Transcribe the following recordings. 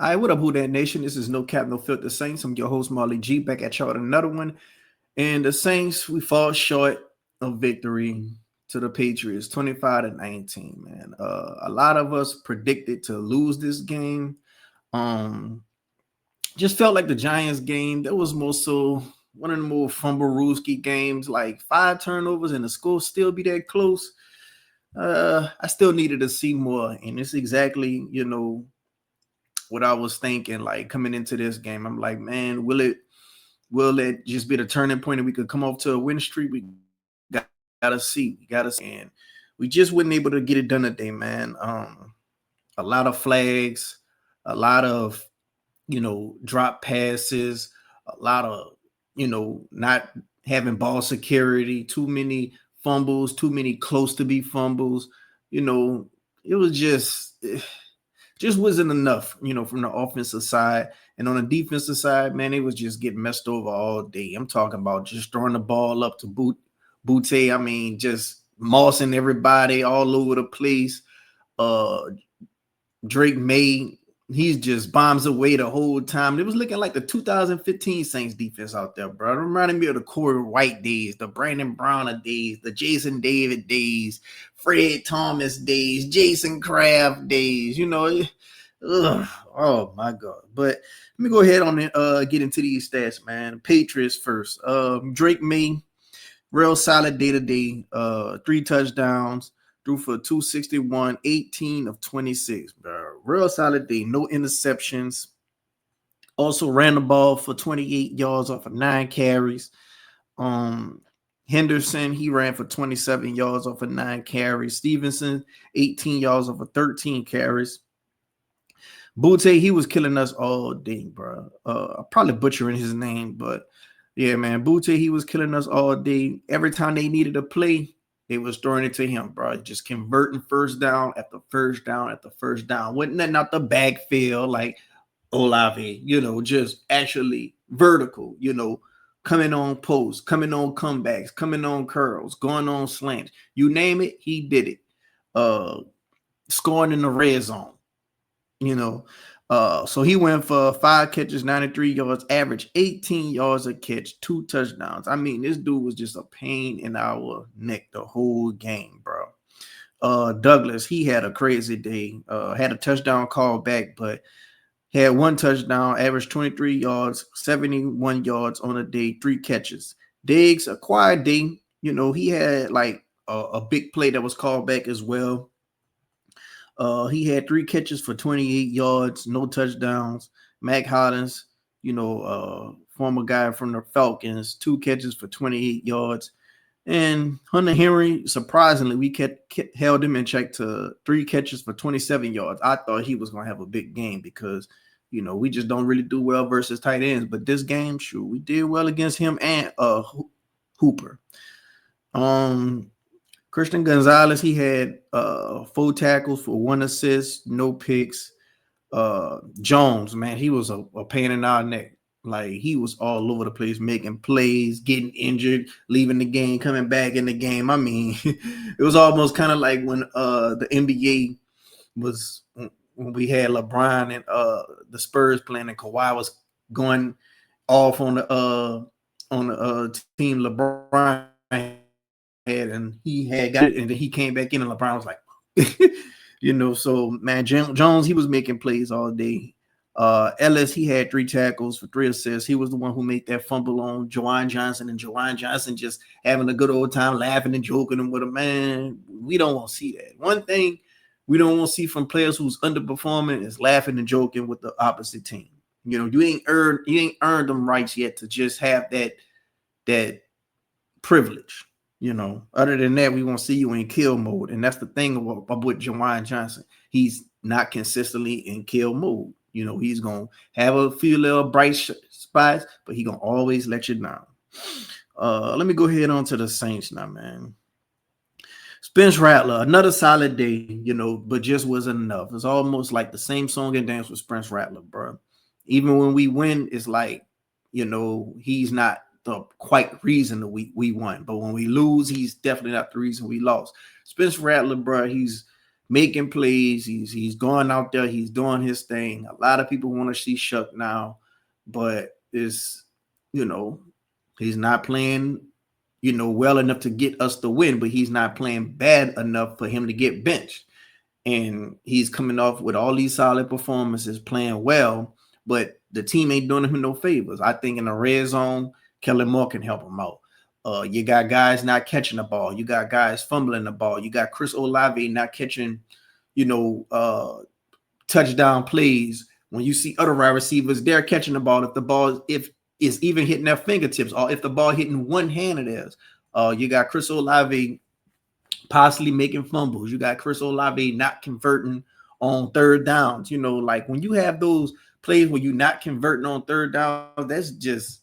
Hi, what up, Who That Nation? This is No Cap, No Filter Saints. I'm your host, Marley G, back at y'all with another one. And the Saints, we fall short of victory to the Patriots, 25-19, man. A lot of us predicted to lose this game. Um, just felt like the Giants game, that was more so one of the more fumble games, like 5 turnovers and the score still be that close. I still needed to see more, and it's exactly, what I was thinking, like coming into this game. I'm like, man, will it just be the turning point and we could come off to a win streak? We gotta see. We gotta see. And we just wasn't able to get it done today, man. A lot of flags, a lot of drop passes, a lot of not having ball security, too many fumbles, too many close to be fumbles. You know, it was just wasn't enough, from the offensive side. And on the defensive side, man, it was just getting messed over all day. I'm talking about just throwing the ball up to Butte. I mean, just mossing everybody all over the place. Uh Drake May, he's just bombs away the whole time. It was looking like the 2015 Saints defense out there, bro. It reminded me of the Corey White days, the Brandon Browner days, the Jason David days, Fred Thomas days, Jason Kraft days. Oh my God. But let me go ahead on and get into these stats, man. Patriots first. Drake May, real solid day to day. 3 touchdowns, threw for 261, 18 of 26. Bro. Real solid day. No interceptions. Also ran the ball for 28 yards off of 9 carries. Um, Henderson, he ran for 27 yards off of 9 carries. Stevenson, 18 yards off of 13 carries. Butte, he was killing us all day, bro. I'm probably butchering his name, but yeah, man, Butte, he was killing us all day. Every time they needed a play, they was throwing it to him, bro. Just converting first down at the first down at the first down. Wasn't nothing out the backfield like Olave, just actually vertical, coming on posts, coming on comebacks, coming on curls, going on slants. You name it, he did it. Scoring in the red zone. you know. So he went for 5 catches, 93 yards, average 18 yards a catch, 2 touchdowns. I mean, this dude was just a pain in our neck the whole game, bro. Douglas, he had a crazy day. Had a touchdown call back, but had 1 touchdown, averaged 23 yards, 71 yards on a day, 3 catches. Diggs, a quiet day. He had like a big play that was called back as well. He had 3 catches for 28 yards, no touchdowns. Mac Hollins, former guy from the Falcons, 2 catches for 28 yards. And Hunter Henry, surprisingly, we held him in check to 3 catches for 27 yards. I thought he was going to have a big game because, we just don't really do well versus tight ends. But this game, sure, we did well against him and Hooper. Christian Gonzalez, he had 4 tackles for 1 assist, no picks. Jones, man, he was a pain in our neck. Like he was all over the place, making plays, getting injured, leaving the game, coming back in the game. I mean, it was almost kind of like when the NBA was when we had LeBron and the Spurs playing, and Kawhi was going off on the team LeBron had, and he had got it, and then he came back in, and LeBron was like, So man, Jones, he was making plays all day. Ellis, he had 3 tackles for 3 assists. He was the one who made that fumble on Juwan Johnson, and Juwan Johnson just having a good old time laughing and joking and with a man. We don't want to see that. One thing we don't want to see from players who's underperforming is laughing and joking with the opposite team. You ain't earned them rights yet to just have that privilege. Other than that, we won't see you in kill mode. And that's the thing about with Juwan Johnson. He's not consistently in kill mode. He's going to have a few little bright spots, but he's going to always let you down. Let me go ahead on to the Saints now, man. Spence Rattler, another solid day, but just wasn't enough. It's almost like the same song and dance with Spence Rattler, bro. Even when we win, it's like, he's not the quite reason that we won. But when we lose, he's definitely not the reason we lost. Spence Rattler, bro, he's making plays. He's going out there. He's doing his thing. A lot of people want to see Shuck now, but it's, you know, he's not playing, well enough to get us the win, but he's not playing bad enough for him to get benched. And he's coming off with all these solid performances, playing well, but the team ain't doing him no favors. I think in the red zone, Kellen Moore can help him out. You got guys not catching the ball. You got guys fumbling the ball. You got Chris Olave not catching, touchdown plays. When you see other wide receivers, they're catching the ball. If the ball if is even hitting their fingertips, or if the ball hitting one hand of theirs, you got Chris Olave possibly making fumbles. You got Chris Olave not converting on third downs. Like when you have those plays where you're not converting on third down, that's just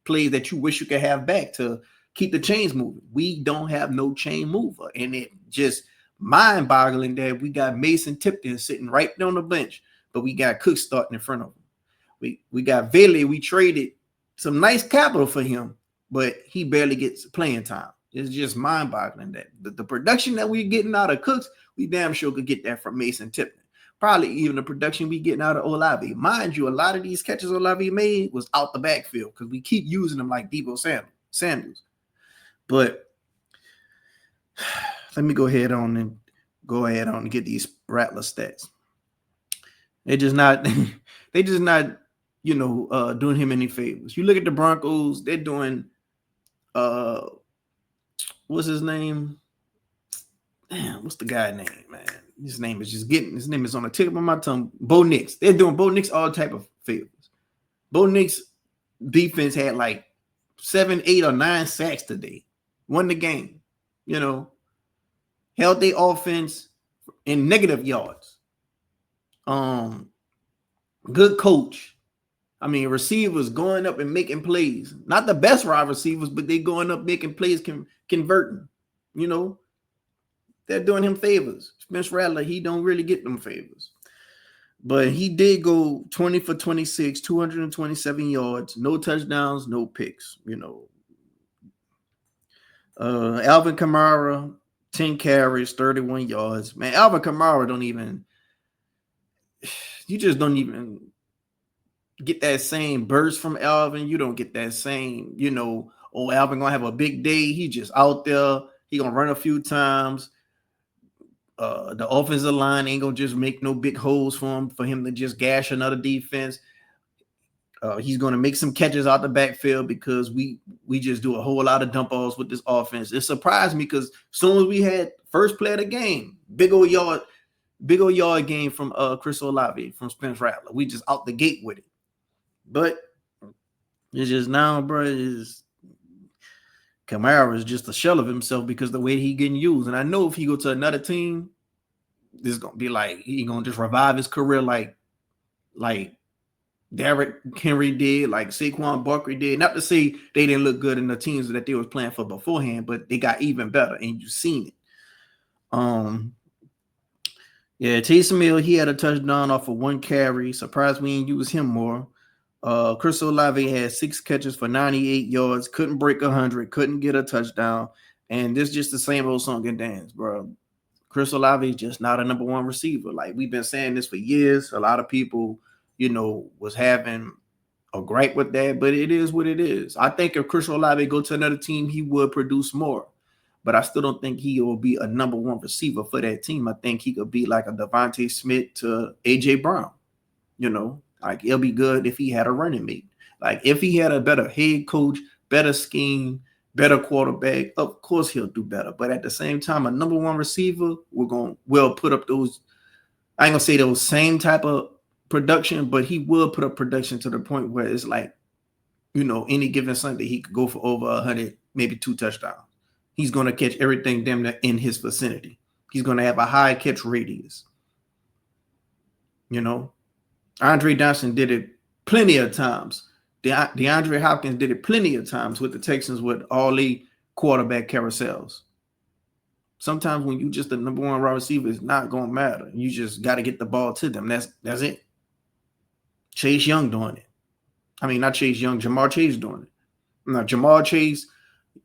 plays that you wish you could have back to keep the chains moving. We don't have no chain mover, and it just mind boggling that we got Mason Tipton sitting right on the bench, but we got Cook starting in front of him. We got Vele. We traded some nice capital for him, but he barely gets playing time. It's just mind boggling that the production that we're getting out of Cooks, we damn sure could get that from Mason Tipton. Probably even the production we getting out of Olave. Mind you, a lot of these catches Olave made was out the backfield because we keep using them like Deebo Samuels. But let me go ahead on and get these Rattler stats. They're just not doing him any favors. You look at the Broncos, they're doing what's his name? Damn, what's the guy name, man? His name is on the tip of my tongue. Bo Nix. They're doing Bo Nix all type of favors. Bo Nix defense had like 7, 8, or 9 sacks today. Won the game. Held their offense in negative yards. Good coach. I mean, receivers going up and making plays. Not the best wide receivers, but they going up making plays, converting. They're doing him favors. Spencer Rattler, he don't really get them favors. But he did go 20 for 26, 227 yards, no touchdowns, no picks. Alvin Kamara, 10 carries, 31 yards. Man, Alvin Kamara you just don't even get that same burst from Alvin. You don't get that same, Alvin gonna have a big day. He just out there. He gonna run a few times. The offensive line ain't gonna just make no big holes for him to just gash another defense. He's gonna make some catches out the backfield because we just do a whole lot of dump balls with this offense. It surprised me because as soon as we had first play of the game, big old yard game from Chris Olave from Spencer Rattler. We just out the gate with it. But it's just now, bro, Kamara is just a shell of himself because the way he getting used. And I know if he go to another team, this is gonna be like he gonna just revive his career like Derrick Henry did, like Saquon Barkley did. Not to say they didn't look good in the teams that they was playing for beforehand, but they got even better, and you've seen it. Taysom Hill, he had a touchdown off of 1 carry. Surprised we didn't use him more. Chris Olave had 6 catches for 98 yards, couldn't break 100, couldn't get a touchdown. And this is just the same old song and dance, bro. Chris Olave is just not a number 1 receiver. Like, we've been saying this for years. A lot of people, was having a gripe with that, but it is what it is. I think if Chris Olave go to another team, he would produce more. But I still don't think he will be a number 1 receiver for that team. I think he could be like a Devontae Smith to A.J. Brown, Like, it'll be good if he had a running mate. Like, if he had a better head coach, better scheme, better quarterback, of course he'll do better. But at the same time, a number 1 receiver, we'll put up those, I ain't gonna say those same type of production, but he will put up production to the point where it's like, any given Sunday, he could go for over 100, maybe 2 touchdowns. He's going to catch everything damn near in his vicinity. He's going to have a high catch radius. Andre Johnson did it plenty of times. DeAndre Hopkins did it plenty of times with the Texans with all the quarterback carousels. Sometimes when you just the number 1 wide receiver, it's not going to matter. You just got to get the ball to them. That's it. Chase Young doing it. I mean, not Chase Young, Jamar Chase doing it. Now, Jamar Chase,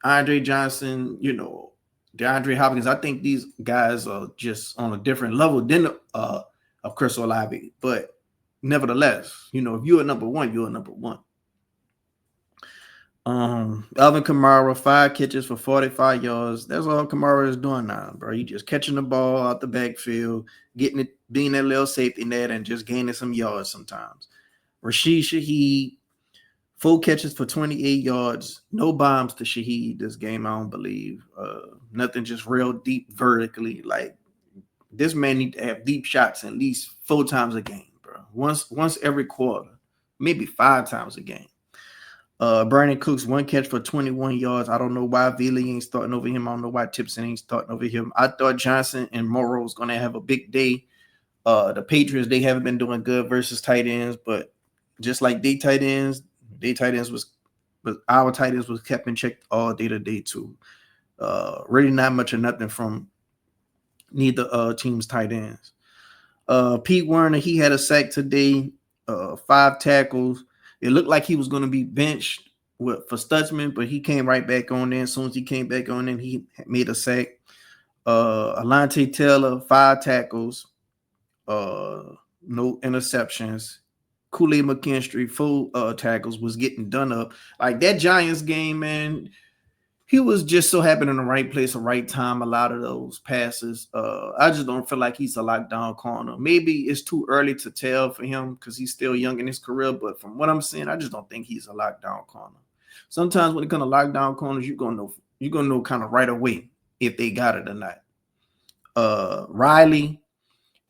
Andre Johnson, DeAndre Hopkins. I think these guys are just on a different level than of Chris Olave. But nevertheless, if you're a number one, you're a number one. Alvin Kamara, 5 catches for 45 yards. That's all Kamara is doing now, bro. He just catching the ball out the backfield, getting it, being that little safety net, and just gaining some yards sometimes. Rashid Shaheed, 4 catches for 28 yards. No bombs to Shaheed this game, I don't believe. Nothing just real deep vertically. Like, this man need to have deep shots at least 4 times a game, bro. Once every quarter, maybe 5 times a game. Brandon Cooks, 1 catch for 21 yards. I don't know why Veely ain't starting over him. I don't know why Tipson ain't starting over him. I thought Johnson and Morrow was going to have a big day. The Patriots, they haven't been doing good versus tight ends, but just like their tight ends but our tight ends was kept in check all day today too. Really not much of nothing from neither team's tight ends. Pete Werner, he had a sack today, 5 tackles. It looked like he was going to be benched for Stutzman, but he came right back on there. As soon as he came back on there, he made a sack. Alante Taylor, 5 tackles, no interceptions. Kool-Aid McKinstry, 4 tackles, was getting done up. Like that Giants game, man, he was just so happy in the right place, the right time. A lot of those passes. I just don't feel like he's a lockdown corner. Maybe it's too early to tell for him because he's still young in his career. But from what I'm seeing, I just don't think he's a lockdown corner. Sometimes when it comes to lockdown corners, you're gonna know kind of right away if they got it or not. Riley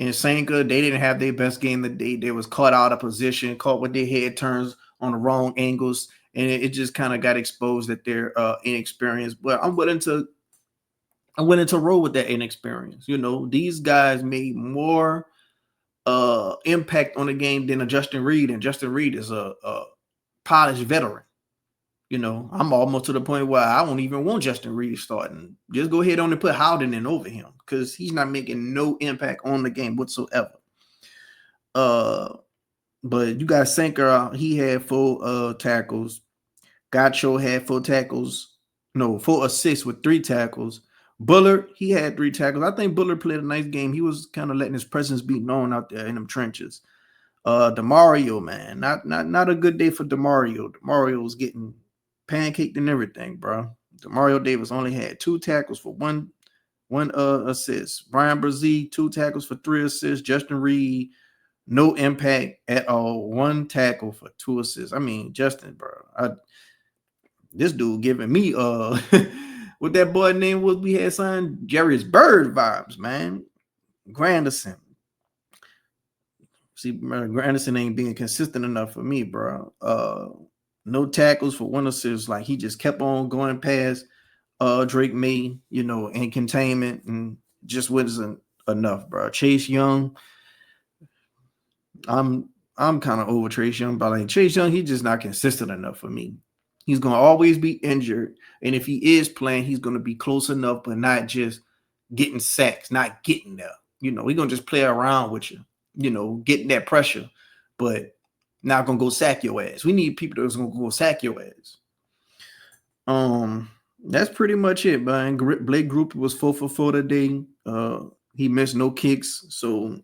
and Sanka, they didn't have their best game today. They was caught out of position, caught with their head turns on the wrong angles. And it just kind of got exposed that they're inexperienced. But I'm willing to roll with that inexperience. These guys made more impact on the game than a Justin Reed, and Justin Reed is a polished veteran. I'm almost to the point where I don't even want Justin Reed starting. Just go ahead on and put Howden in over him because he's not making no impact on the game whatsoever. But you got Sanker, he had 4 tackles. Gacho had 4 tackles. No, 4 assists with 3 tackles. Bullard, he had 3 tackles. I think Bullard played a nice game. He was kind of letting his presence be known out there in them trenches. DeMario, man, not a good day for DeMario. DeMario was getting pancaked and everything, bro. DeMario Davis only had 2 tackles for one assist. Brian Brzee, 2 tackles for 3 assists. Justin Reed, no impact at all. 1 tackle for 2 assists. I mean, Justin, bro. This dude giving me what that boy name was we had signed? Jerry's Bird vibes, man. Granderson. See, Granderson ain't being consistent enough for me, bro. No tackles for 1 assist. Like he just kept on going past Drake May, in containment, and just wasn't enough, bro. Chase Young. I'm kind of over Chase Young, but like Chase Young, he's just not consistent enough for me. He's going to always be injured. And if he is playing, he's going to be close enough, but not just getting sacks, not getting there. He's going to just play around with you, getting that pressure, but not going to go sack your ass. We need people that's going to go sack your ass. That's pretty much it, man. Blake Grupe was 4 for 4 today. He missed no kicks. So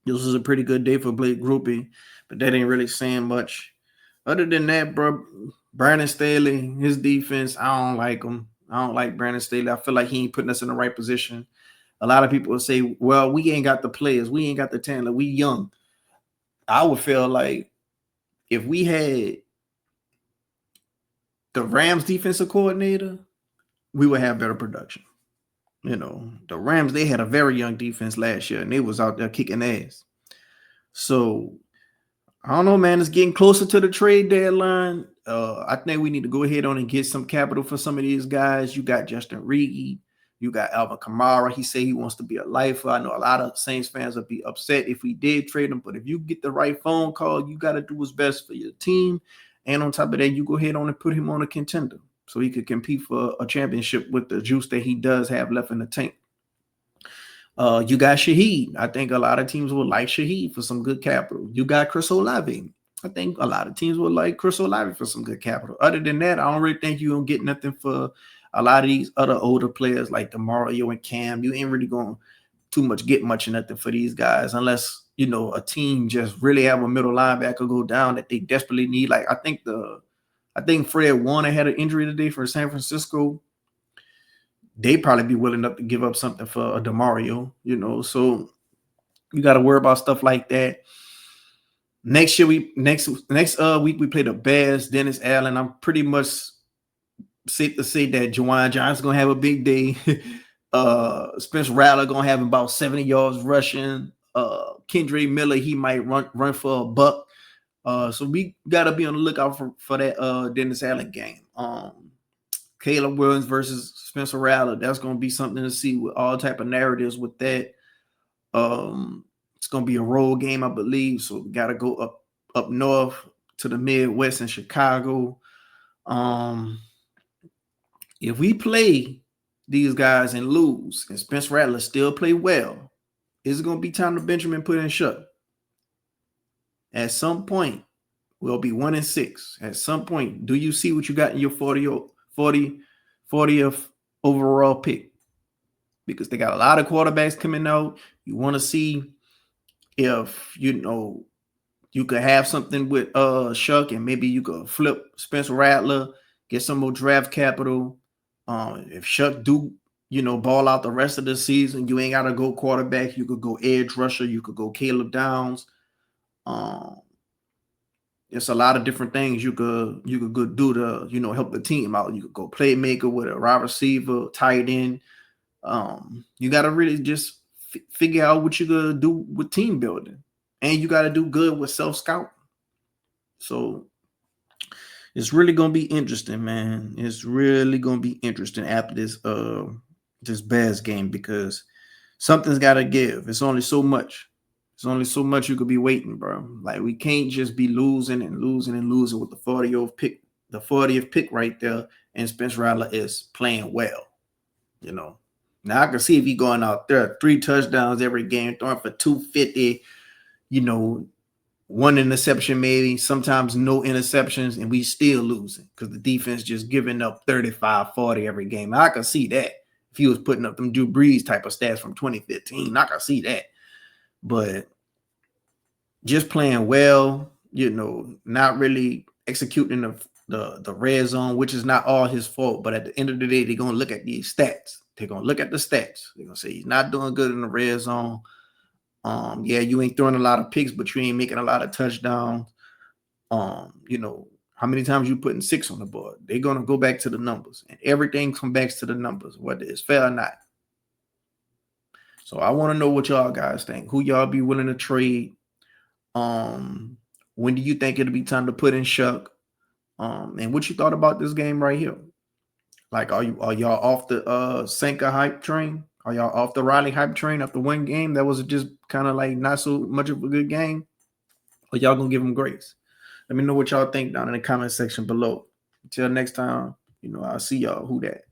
this was a pretty good day for Blake Grupe, but that ain't really saying much. Other than that, bro, Brandon Staley, his defense, I don't like him. I don't like Brandon Staley. I feel like he ain't putting us in the right position. A lot of people will say, well, we ain't got the players. We ain't got the talent. We young. I would feel like if we had the Rams defensive coordinator, we would have better production. The Rams, they had a very young defense last year, and they was out there kicking ass. So I don't know, man. It's getting closer to the trade deadline. I think we need to go ahead on and get some capital for some of these guys. You got Justin Reed. You got Alvin Kamara. He said he wants to be a lifer. I know a lot of Saints fans would be upset if we did trade him, but if you get the right phone call, you got to do what's best for your team. And on top of that, you go ahead on and put him on a contender so he could compete for a championship with the juice that he does have left in the tank. You got Shaheed. I think a lot of teams would like Shaheed for some good capital. You got Chris Olave. I think a lot of teams would like Chris Olave for some good capital. Other than that, I don't really think you're going to get nothing for a lot of these other older players like DeMario and Cam, you ain't really going too much get much of nothing for these guys unless a team just really have a middle linebacker go down that they desperately need. Like I think Fred Warner had an injury today for San Francisco. They probably be willing enough to give up something for a DeMario, So you got to worry about stuff like that. Next week we play the Bears. Dennis Allen. I'm pretty much safe to say that Juwan Johnson's gonna have a big day. Spencer Rattler gonna have about 70 yards rushing. Kendra Miller, he might run for a buck. So we gotta be on the lookout for that Dennis Allen game. Caleb Williams versus Spencer Rattler. That's gonna be something to see with all type of narratives with that. It's gonna be a road game, I believe. So we gotta go up north to the Midwest in Chicago. If we play these guys and lose, and Spencer Rattler still play well, is it gonna be time to Benjamin put in shut? At some point, we'll be 1-6. At some point, do you see what you got in your 40th overall pick? Because they got a lot of quarterbacks coming out. You want to see if you could have something with Shuck, and maybe you could flip Spencer Rattler, get some more draft capital. If Shuck do ball out the rest of the season, you ain't gotta go quarterback. You could go edge rusher. You could go Caleb Downs. It's a lot of different things you could do to help the team out. You could go playmaker with a wide receiver, tight end. You got to really just figure out what you're gonna do with team building, and you got to do good with self-scouting. So it's really gonna be interesting, man. It's really gonna be interesting after this Bears game, because something's got to give. It's only so much. There's only so much you could be waiting, bro. Like we can't just be losing with the 40th pick, right there, and Spencer Rattler is playing well. Now I can see if he going out there 3 touchdowns every game, throwing for 250, one interception maybe, sometimes no interceptions, and we still losing because the defense just giving up 35, 40 every game. I can see that. If he was putting up them Drew Brees type of stats from 2015, I can see that. But just playing well, not really executing the red zone, which is not all his fault. But at the end of the day, they're going to look at these stats. They're going to look at the stats. They're going to say he's not doing good in the red zone. Yeah, you ain't throwing a lot of picks, but you ain't making a lot of touchdowns. How many times you putting 6 on the board? They're going to go back to the numbers, and everything comes back to the numbers, whether it's fair or not. So I want to know what y'all guys think. Who y'all be willing to trade? When do you think it'll be time to put in Shuck? And what you thought about this game right here? Like, are y'all off the Senka hype train? Are y'all off the Riley hype train after one game that was just kind of like not so much of a good game? Or y'all gonna give them grace? Let me know what y'all think down in the comment section below. Until next time, I'll see y'all. Who dat?